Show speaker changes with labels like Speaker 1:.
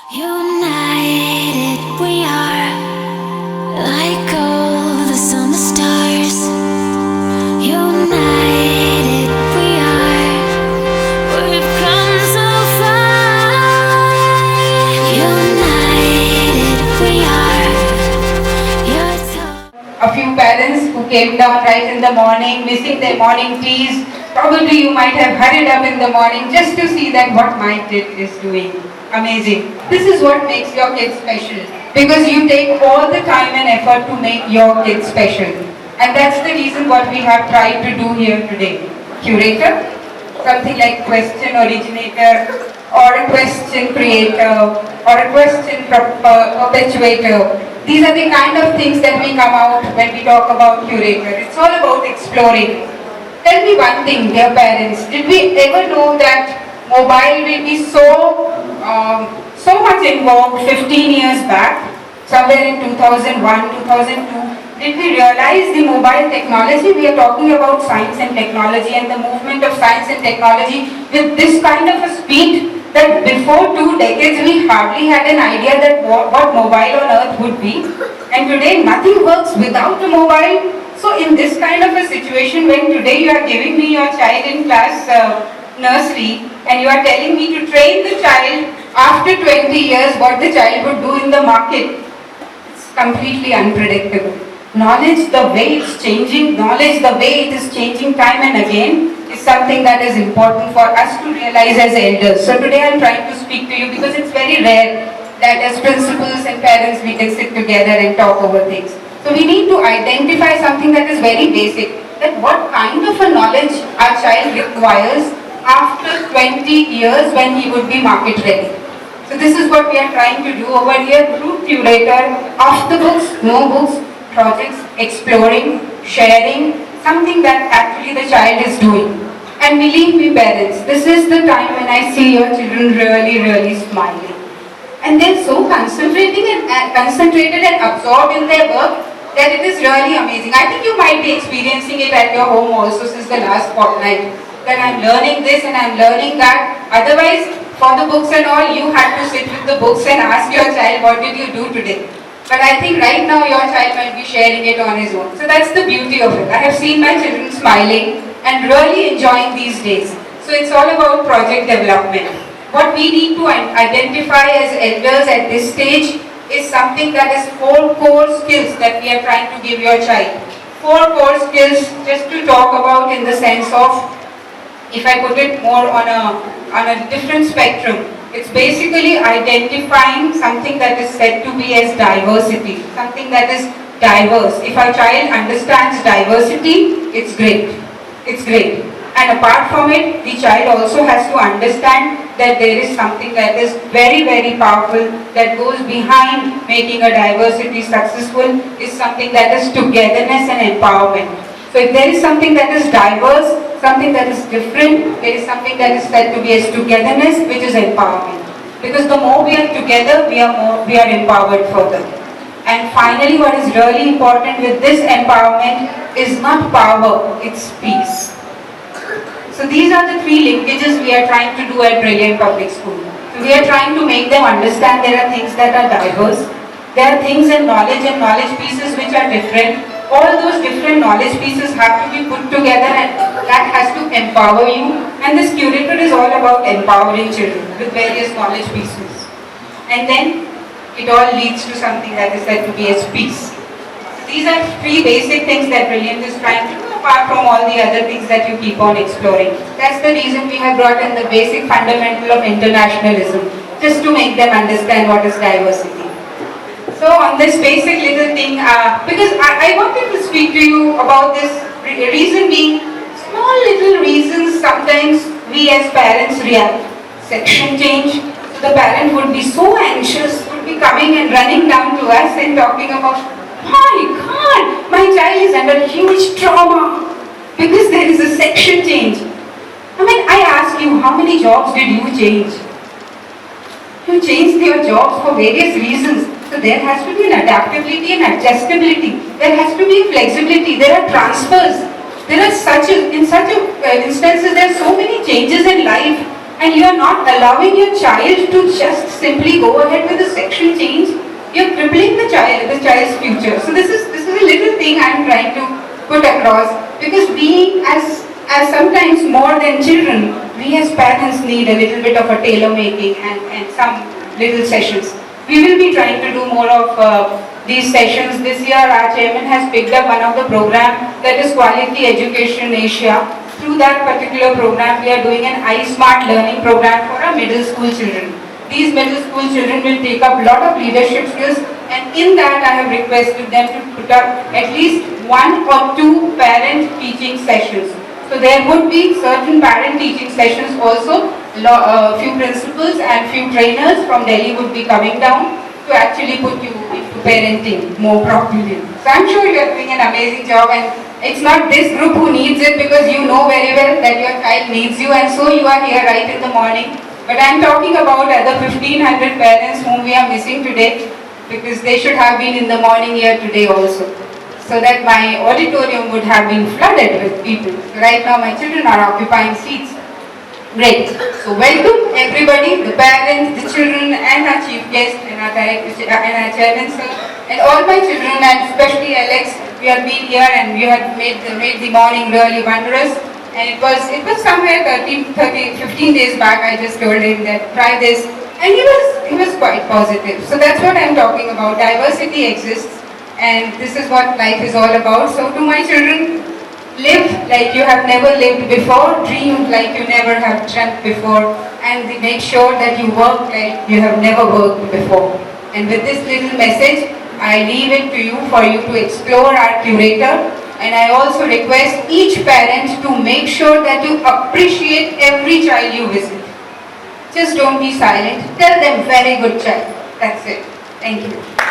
Speaker 1: United we are, like all the summer stars. United we are, we've come so far. United we are, you're
Speaker 2: A few parents who came down right in the morning, missing their morning teas. Probably you might have hurried up in the morning just to see that what my kid is doing. Amazing. This is what makes your kid special, because you take all the time and effort to make your kid special. And that's the reason what we have tried to do here today. Curator, something like question originator, or a question creator, or a question perpetuator. These are the kind of things that we come out when we talk about curator. It's all about exploring. Tell me one thing, dear parents, did we ever know that mobile will be so much involved 15 years back, somewhere in 2001, 2002? Did we realize the mobile technology? We are talking about science and technology and the movement of science and technology with this kind of a speed that before 2 decades we hardly had an idea that what mobile on earth would be. And today nothing works without a mobile. So in this kind of a situation, when today you are giving me your child in class nursery and you are telling me to train the child after 20 years what the child would do in the market, it's completely unpredictable. Knowledge, the way it's changing, knowledge, the way it is changing time and again, is something that is important for us to realize as elders. So today I'm trying to speak to you because it's very rare that as principals and parents we can sit together and talk over things. So we need to identify something that is very basic, that what kind of a knowledge our child requires after 20 years when he would be market ready. So this is what we are trying to do over here through Curator, off the books, no books, projects, exploring, sharing, something that actually the child is doing. And believe me parents, this is the time when I see your children really smiling. And they're so concentrated and absorbed in their work that it is really amazing. I think you might be experiencing it at your home also since the last fortnight. That I'm learning this and I'm learning that. Otherwise, for the books and all, you had to sit with the books and ask your child, what did you do today? But I think right now your child might be sharing it on his own. So that's the beauty of it. I have seen my children smiling and really enjoying these days. So it's all about project development. What we need to identify as elders at this stage is something that is 4 core skills that we are trying to give your child. 4 core skills, just to talk about in the sense of, if I put it more on a different spectrum, it's basically identifying something that is said to be as diversity, something that is diverse. If our child understands diversity, it's great. It's great. And apart from it, the child also has to understand that there is something that is very powerful that goes behind making a diversity successful, is something that is togetherness and empowerment. So if there is something that is diverse, something that is different, there is something that is said to be as togetherness, which is empowerment. Because the more we are together, we are empowered further. And finally, what is really important with this empowerment is not power, it's peace. So these are the 3 linkages we are trying to do at Brilliant Public School. So we are trying to make them understand there are things that are diverse, there are things in knowledge and knowledge pieces which are different. All those different knowledge pieces have to be put together and that has to empower you. And this curator is all about empowering children with various knowledge pieces. And then it all leads to something that is said to be as peace. So these are 3 basic things that Brilliant is trying to do, apart from all the other things that you keep on exploring. That's the reason we have brought in the basic fundamental of internationalism, just to make them understand what is diversity. So on this basic little thing, because I wanted to speak to you about this reason being, small little reasons sometimes we as parents react. Section change, so the parent would be so anxious, would be coming and running down to us and talking about, my God, my child is under huge trauma because there is a section change. I mean, I ask you, how many jobs did you change? You changed your jobs for various reasons. So there has to be an adaptability and adjustability. There has to be flexibility. There are transfers. There are in such instances, there are so many changes in life and you are not allowing your child to just simply go ahead with the sexual change, you're crippling the child's future. So this is a little thing I'm trying to put across, because we as sometimes more than children, we as parents need a little bit of a tailor making and some little sessions. We will be trying to do more of these sessions. This year our chairman has picked up one of the program, that is Quality Education Asia. Through that particular program, we are doing an iSmart learning program for our middle school children. These middle school children will take up a lot of leadership skills, and in that I have requested them to put up at least 1 or 2 parent teaching sessions. So there would be certain parent teaching sessions also. Few principals and few trainers from Delhi would be coming down to actually put you into parenting more properly. So I'm sure you are doing an amazing job, and it's not this group who needs it, because you know very well that your child needs you, and so you are here right in the morning. But I'm talking about other 1,500 parents whom we are missing today, because they should have been in the morning here today also, so that my auditorium would have been flooded with people. Right now my children are occupying seats. Great. So welcome everybody, the parents, the children, and our chief guest, and our director, and our chairman sir, and all my children, and especially Alex. We have been here and we have made the morning really wondrous. And it was somewhere 15 days back I just told him that try this, and he was quite positive. So that's what I'm talking about. Diversity exists, and this is what life is all about. So to my children, live like you have never lived before, dream like you never have dreamt before, and make sure that you work like you have never worked before. And with this little message, I leave it to you for you to explore our curator. And I also request each parent to make sure that you appreciate every child you visit. Just don't be silent. Tell them, very good child. That's it. Thank you.